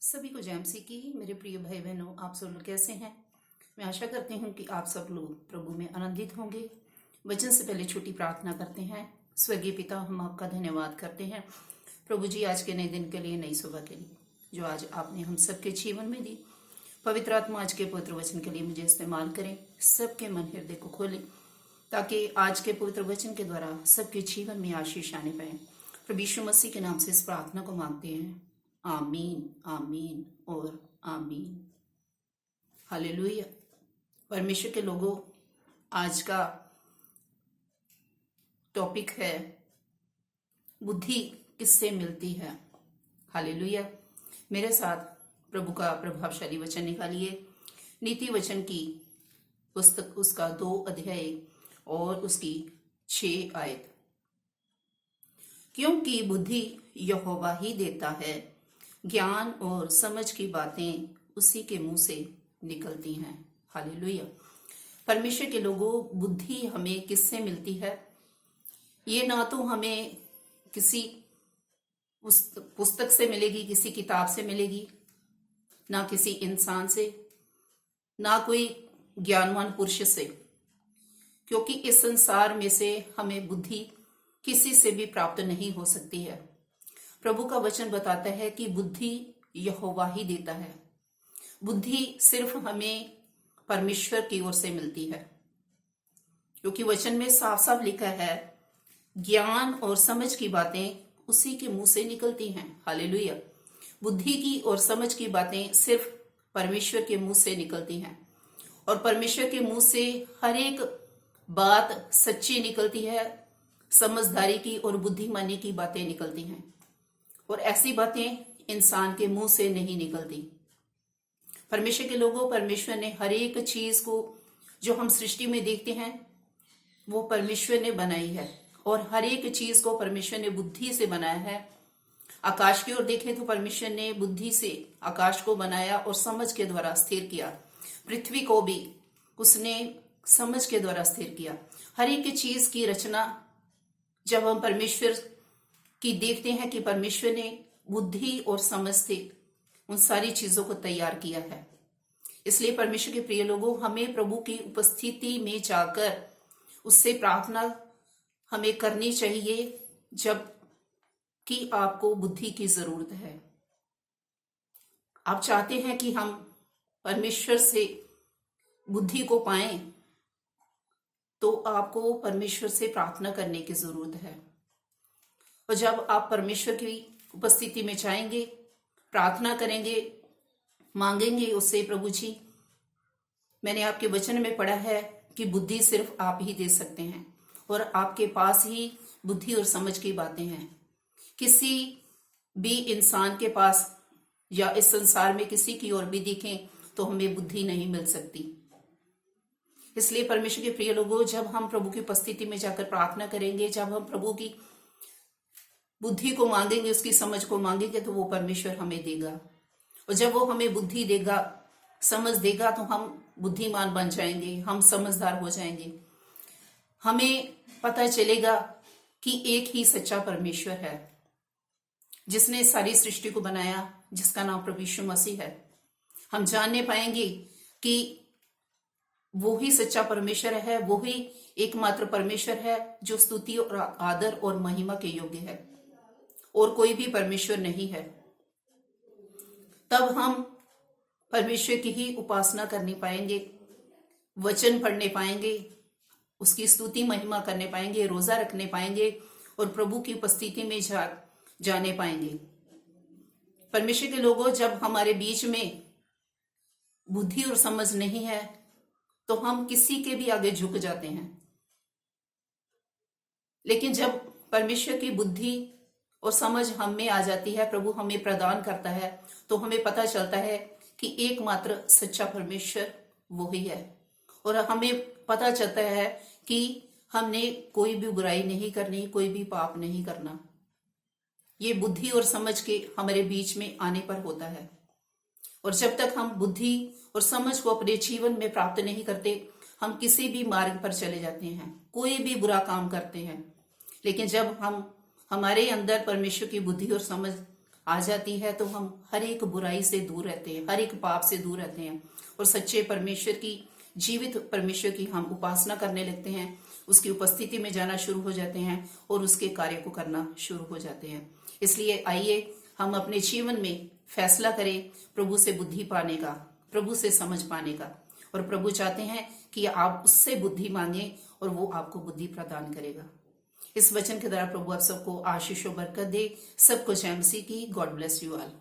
सभी को जय मसीह की। मेरे प्रिय भाई बहनों, आप सब लोग कैसे हैं? मैं आशा करती हूँ कि आप सब लोग प्रभु में आनंदित होंगे। वचन से पहले छोटी प्रार्थना करते हैं। स्वर्गीय पिता, हम आपका धन्यवाद करते हैं प्रभु जी, आज के नए दिन के लिए, नई सुबह के लिए जो आज आपने हम सबके जीवन में दी। पवित्र आत्मा आज के पवित्र वचन के लिए मुझे इस्तेमाल करें, सबके मन हृदय को खोलें, ताकि आज के पवित्र वचन के द्वारा सबके जीवन में आशीष आने पाए। प्रभु यीशु मसीह के नाम से इस प्रार्थना को मांगते हैं, आमीन, आमीन और आमीन। हालेलुया। परमेश्वर के लोगों, आज का टॉपिक है बुद्धि किससे मिलती है। हालेलुया। मेरे साथ प्रभु का प्रभावशाली वचन निकालिए। नीति वचन की पुस्तक, उसका 2 अध्याय और उसकी 6 आयत। क्योंकि बुद्धि यहोवा ही देता है, ज्ञान और समझ की बातें उसी के मुंह से निकलती हैं। हालेलुया। परमेश्वर के लोगों, बुद्धि हमें किससे मिलती है? ये ना तो हमें किसी पुस्तक से मिलेगी, किसी किताब से मिलेगी, ना किसी इंसान से, ना कोई ज्ञानवान पुरुष से, क्योंकि इस संसार में से हमें बुद्धि किसी से भी प्राप्त नहीं हो सकती है। प्रभु का वचन बताता है कि बुद्धि यहोवा ही देता है। बुद्धि सिर्फ हमें परमेश्वर की ओर से मिलती है, क्योंकि वचन में साफ साफ लिखा है, ज्ञान और समझ की बातें उसी के मुंह से निकलती हैं। हालेलुया। बुद्धि की और समझ की बातें सिर्फ परमेश्वर के मुंह से निकलती हैं, और परमेश्वर के मुंह से हर एक बात सच्ची निकलती है। समझदारी की और बुद्धिमानी की बातें निकलती हैं, और ऐसी बातें इंसान के मुंह से नहीं निकलती। परमेश्वर के लोगों, परमेश्वर ने हर एक चीज को जो हम सृष्टि में देखते हैं वो परमेश्वर ने बनाई है, और हर एक चीज को परमेश्वर ने बुद्धि से बनाया है। आकाश की ओर देखें तो परमेश्वर ने बुद्धि से आकाश को बनाया और समझ के द्वारा स्थिर किया। पृथ्वी को भी उसने समझ के द्वारा स्थिर किया। हर एक चीज की रचना जब हम परमेश्वर की देखते हैं कि परमेश्वर ने बुद्धि और समझ से उन सारी चीजों को तैयार किया है। इसलिए परमेश्वर के प्रिय लोगों, हमें प्रभु की उपस्थिति में जाकर उससे प्रार्थना हमें करनी चाहिए, जब कि आपको बुद्धि की जरूरत है। आप चाहते हैं कि हम परमेश्वर से बुद्धि को पाएं, तो आपको परमेश्वर से प्रार्थना करने की जरूरत है। और जब आप परमेश्वर की उपस्थिति में जाएंगे, प्रार्थना करेंगे, मांगेंगे उससे, प्रभु जी, मैंने आपके वचन में पढ़ा है कि बुद्धि सिर्फ आप ही दे सकते हैं, और आपके पास ही बुद्धि और समझ की बातें हैं। किसी भी इंसान के पास या इस संसार में किसी की ओर भी देखें तो हमें बुद्धि नहीं मिल सकती। इसलिए परमेश्वर के प्रिय लोगों, जब हम प्रभु की उपस्थिति में जाकर प्रार्थना करेंगे, जब हम प्रभु की बुद्धि को मांगेंगे, उसकी समझ को मांगेंगे, तो वो परमेश्वर हमें देगा। और जब वो हमें बुद्धि देगा, समझ देगा, तो हम बुद्धिमान बन जाएंगे, हम समझदार हो जाएंगे। हमें पता चलेगा कि एक ही सच्चा परमेश्वर है जिसने सारी सृष्टि को बनाया, जिसका नाम प्रभु यीशु मसीह है। हम जानने पाएंगे कि वो ही सच्चा परमेश्वर है, वो ही एकमात्र परमेश्वर है जो स्तुति और आदर और महिमा के योग्य है, और कोई भी परमेश्वर नहीं है। तब हम परमेश्वर की ही उपासना करने पाएंगे, वचन पढ़ने पाएंगे, उसकी स्तुति महिमा करने पाएंगे, रोजा रखने पाएंगे, और प्रभु की उपस्थिति में जाने पाएंगे। परमेश्वर के लोगों, जब हमारे बीच में बुद्धि और समझ नहीं है तो हम किसी के भी आगे झुक जाते हैं। लेकिन जब परमेश्वर की बुद्धि और समझ हम में आ जाती है, प्रभु हमें प्रदान करता है, तो हमें पता चलता है कि एकमात्र सच्चा परमेश्वर वो ही है। और हमें पता चलता है कि हमने कोई भी बुराई नहीं करनी, कोई भी पाप नहीं करना। ये बुद्धि और समझ के हमारे बीच में आने पर होता है। और जब तक हम बुद्धि और समझ को अपने जीवन में प्राप्त नहीं करते, हम किसी भी मार्ग पर चले जाते हैं, कोई भी बुरा काम करते हैं। लेकिन जब हमारे अंदर परमेश्वर की बुद्धि और समझ आ जाती है तो हम हर एक बुराई से दूर रहते हैं, हर एक पाप से दूर रहते हैं और सच्चे परमेश्वर की, जीवित परमेश्वर की हम उपासना करने लगते हैं, उसकी उपस्थिति में जाना शुरू हो जाते हैं और उसके कार्य को करना शुरू हो जाते हैं। इसलिए आइए हम अपने जीवन में फैसला करें प्रभु से बुद्धि पाने का, प्रभु से समझ पाने का। और प्रभु चाहते हैं कि आप उससे बुद्धि मांगे और वो आपको बुद्धि प्रदान करेगा। इस वचन के द्वारा प्रभु आप सबको आशीष और बरकत दे। सबको जय मसीह की। God bless you all.